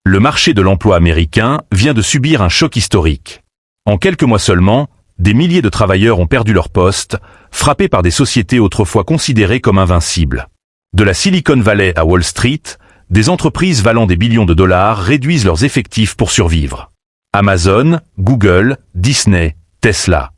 Le marché de l'emploi américain vient de subir un choc historique. En quelques mois seulement, des milliers de travailleurs ont perdu leur poste, frappés par des sociétés autrefois considérées comme invincibles. De la Silicon Valley à Wall Street, des entreprises valant des billions de dollars réduisent leurs effectifs pour survivre. Amazon, Google, Disney, Tesla.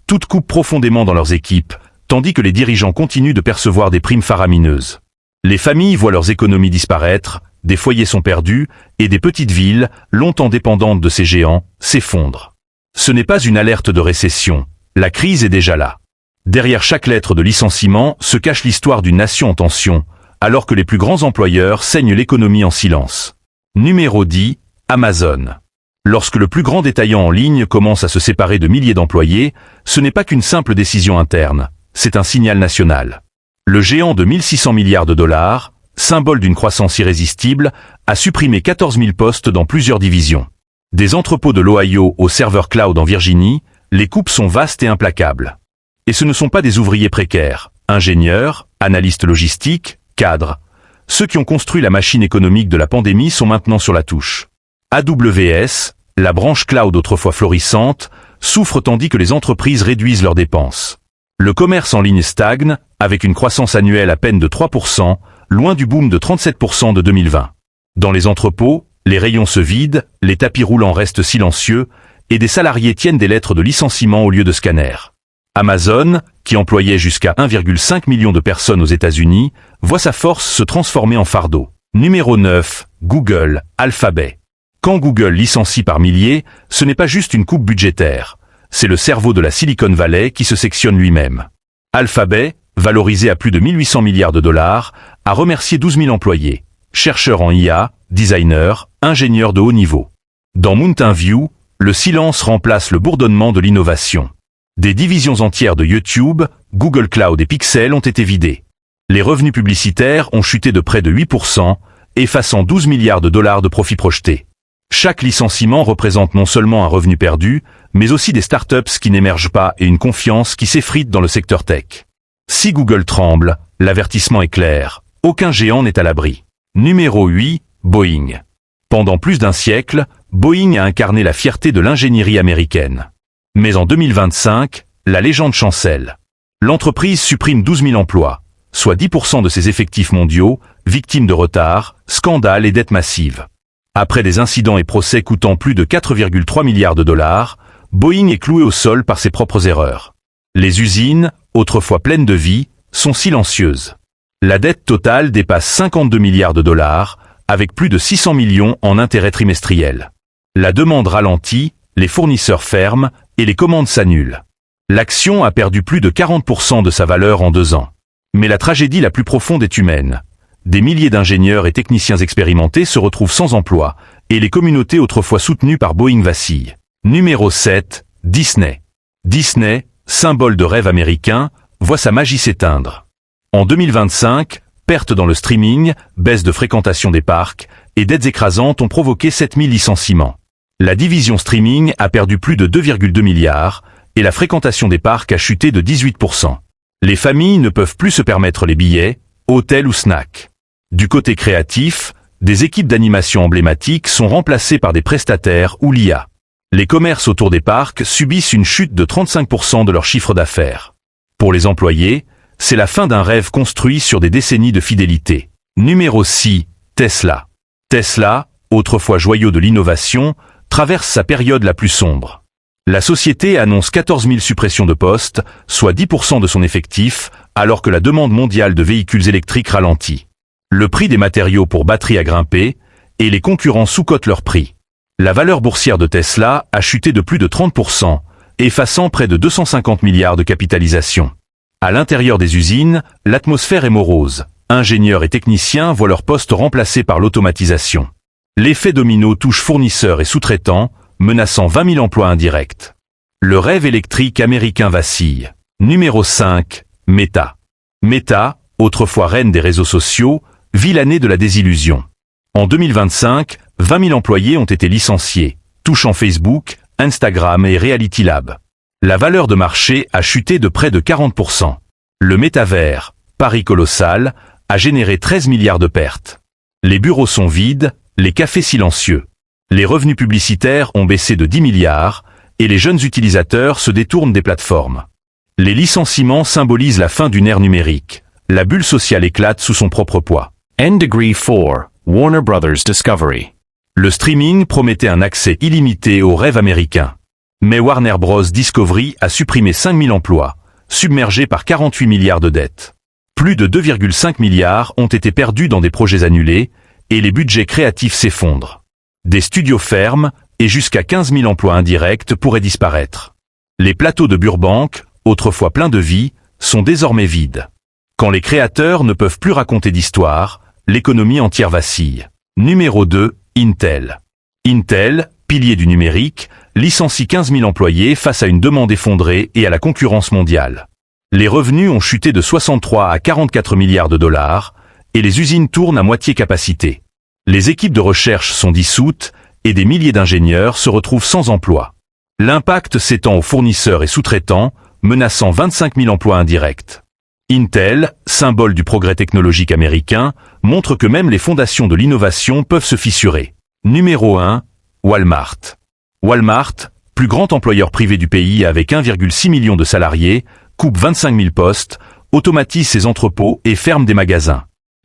Toutes coupent profondément dans leurs équipes, tandis que les dirigeants continuent de percevoir des primes faramineuses. Les familles voient leurs économies disparaître, des foyers sont perdus, et des petites villes, longtemps dépendantes de ces géants, s'effondrent. Ce n'est pas une alerte de récession, la crise est déjà là. Derrière chaque lettre de licenciement se cache l'histoire d'une nation en tension, alors que les plus grands employeurs saignent l'économie en silence. Numéro 10, Amazon. Lorsque le plus grand détaillant en ligne commence à se séparer de milliers d'employés, ce n'est pas qu'une simple décision interne, c'est un signal national. Le géant de 1600 milliards de dollars, symbole d'une croissance irrésistible, a supprimé 14 000 postes dans plusieurs divisions. Des entrepôts de l'Ohio au serveur cloud en Virginie, les coupes sont vastes et implacables. Et ce ne sont pas des ouvriers précaires, ingénieurs, analystes logistiques, cadres. Ceux qui ont construit la machine économique de la pandémie sont maintenant sur la touche. AWS, la branche cloud autrefois florissante, souffre tandis que les entreprises réduisent leurs dépenses. Le commerce en ligne stagne, avec une croissance annuelle à peine de 3%, loin du boom de 37% de 2020. Dans les entrepôts, les rayons se vident, les tapis roulants restent silencieux, et des salariés tiennent des lettres de licenciement au lieu de scanners. Amazon, qui employait jusqu'à 1,5 million de personnes aux États-Unis, voit sa force se transformer en fardeau. Numéro 9, Google, Alphabet. Quand Google licencie par milliers, ce n'est pas juste une coupe budgétaire. C'est le cerveau de la Silicon Valley qui se sectionne lui-même. Alphabet, valorisé à plus de 1800 milliards de dollars, a remercié 12 000 employés, chercheurs en IA, designers, ingénieurs de haut niveau. Dans Mountain View, le silence remplace le bourdonnement de l'innovation. Des divisions entières de YouTube, Google Cloud et Pixel ont été vidées. Les revenus publicitaires ont chuté de près de 8%, effaçant 12 milliards de dollars de profits projetés. Chaque licenciement représente non seulement un revenu perdu, mais aussi des startups qui n'émergent pas et une confiance qui s'effrite dans le secteur tech. Si Google tremble, l'avertissement est clair, aucun géant n'est à l'abri. Numéro 8, Boeing. Pendant plus d'un siècle, Boeing a incarné la fierté de l'ingénierie américaine. Mais en 2025, la légende chancelle. L'entreprise supprime 12 000 emplois, soit 10% de ses effectifs mondiaux, victimes de retards, scandales et dettes massives. Après des incidents et procès coûtant plus de 4,3 milliards de dollars, Boeing est cloué au sol par ses propres erreurs. Les usines, autrefois pleines de vie, sont silencieuses. La dette totale dépasse 52 milliards de dollars, avec plus de 600 millions en intérêts trimestriels. La demande ralentit, les fournisseurs ferment et les commandes s'annulent. L'action a perdu plus de 40% de sa valeur en 2 ans. Mais la tragédie la plus profonde est humaine. Des milliers d'ingénieurs et techniciens expérimentés se retrouvent sans emploi, et les communautés autrefois soutenues par Boeing vacillent. Numéro 7, Disney. Disney, symbole de rêve américain, voit sa magie s'éteindre. En 2025, pertes dans le streaming, baisse de fréquentation des parcs, et dettes écrasantes ont provoqué 7000 licenciements. La division streaming a perdu plus de 2,2 milliards, et la fréquentation des parcs a chuté de 18%. Les familles ne peuvent plus se permettre les billets, hôtels ou snacks. Du côté créatif, des équipes d'animation emblématiques sont remplacées par des prestataires ou l'IA. Les commerces autour des parcs subissent une chute de 35% de leur chiffre d'affaires. Pour les employés, c'est la fin d'un rêve construit sur des décennies de fidélité. Numéro 6, Tesla. Tesla, autrefois joyau de l'innovation, traverse sa période la plus sombre. La société annonce 14 000 suppressions de postes, soit 10% de son effectif, alors que la demande mondiale de véhicules électriques ralentit. Le prix des matériaux pour batteries a grimpé, et les concurrents sous-cotent leurs prix. La valeur boursière de Tesla a chuté de plus de 30%, effaçant près de 250 milliards de capitalisation. À l'intérieur des usines, l'atmosphère est morose. Ingénieurs et techniciens voient leurs postes remplacés par l'automatisation. L'effet domino touche fournisseurs et sous-traitants, menaçant 20 000 emplois indirects. Le rêve électrique américain vacille. Numéro 5, Meta. Meta, autrefois reine des réseaux sociaux, vit l'année de la désillusion. En 2025, 20 000 employés ont été licenciés, touchant Facebook, Instagram et Reality Lab. La valeur de marché a chuté de près de 40%. Le métavers, pari colossal, a généré 13 milliards de pertes. Les bureaux sont vides, Les cafés silencieux. Les revenus publicitaires ont baissé de 10 milliards et les jeunes utilisateurs se détournent des plateformes. Les licenciements symbolisent la fin d'une ère numérique. La bulle sociale éclate sous son propre poids. N-Degree 4, Warner Brothers Discovery. Le streaming promettait un accès illimité aux rêves américains. Mais Warner Bros. Discovery a supprimé 5000 emplois, submergés par 48 milliards de dettes. Plus de 2,5 milliards ont été perdus dans des projets annulés, et les budgets créatifs s'effondrent. Des studios ferment, et jusqu'à 15 000 emplois indirects pourraient disparaître. Les plateaux de Burbank, autrefois pleins de vie, sont désormais vides. Quand les créateurs ne peuvent plus raconter d'histoire, l'économie entière vacille. Numéro 2, Intel. Intel, pilier du numérique, licencie 15 000 employés face à une demande effondrée et à la concurrence mondiale. Les revenus ont chuté de 63 à 44 milliards de dollars, et les usines tournent à moitié capacité. Les équipes de recherche sont dissoutes, et des milliers d'ingénieurs se retrouvent sans emploi. L'impact s'étend aux fournisseurs et sous-traitants, menaçant 25 000 emplois indirects. Intel, symbole du progrès technologique américain, montre que même les fondations de l'innovation peuvent se fissurer. Numéro 1, Walmart. Walmart, plus grand employeur privé du pays avec 1,6 million de salariés, coupe 25 000 postes, automatise ses entrepôts et ferme des magasins.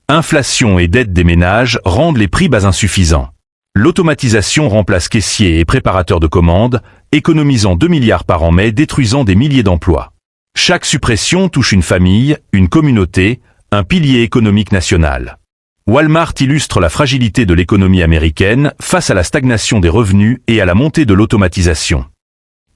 Inflation et dette des ménages rendent les prix bas insuffisants. L'automatisation remplace caissiers et préparateurs de commandes, économisant 2 milliards par an mais détruisant des milliers d'emplois. Chaque suppression touche une famille, une communauté, un pilier économique national. Walmart illustre la fragilité de l'économie américaine face à la stagnation des revenus et à la montée de l'automatisation.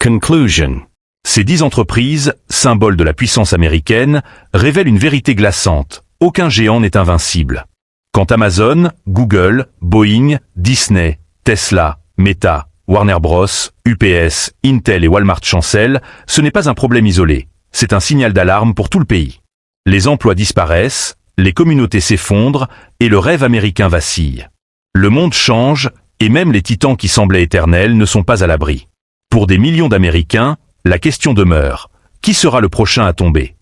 Conclusion. Ces 10 entreprises, symboles de la puissance américaine, révèlent une vérité glaçante. Aucun géant n'est invincible. Quand Amazon, Google, Boeing, Disney, Tesla, Meta, Warner Bros, UPS, Intel et Walmart chancellent, ce n'est pas un problème isolé. C'est un signal d'alarme pour tout le pays. Les emplois disparaissent, les communautés s'effondrent et le rêve américain vacille. Le monde change et même les titans qui semblaient éternels ne sont pas à l'abri. Pour des millions d'Américains, la question demeure. Qui sera le prochain à tomber ?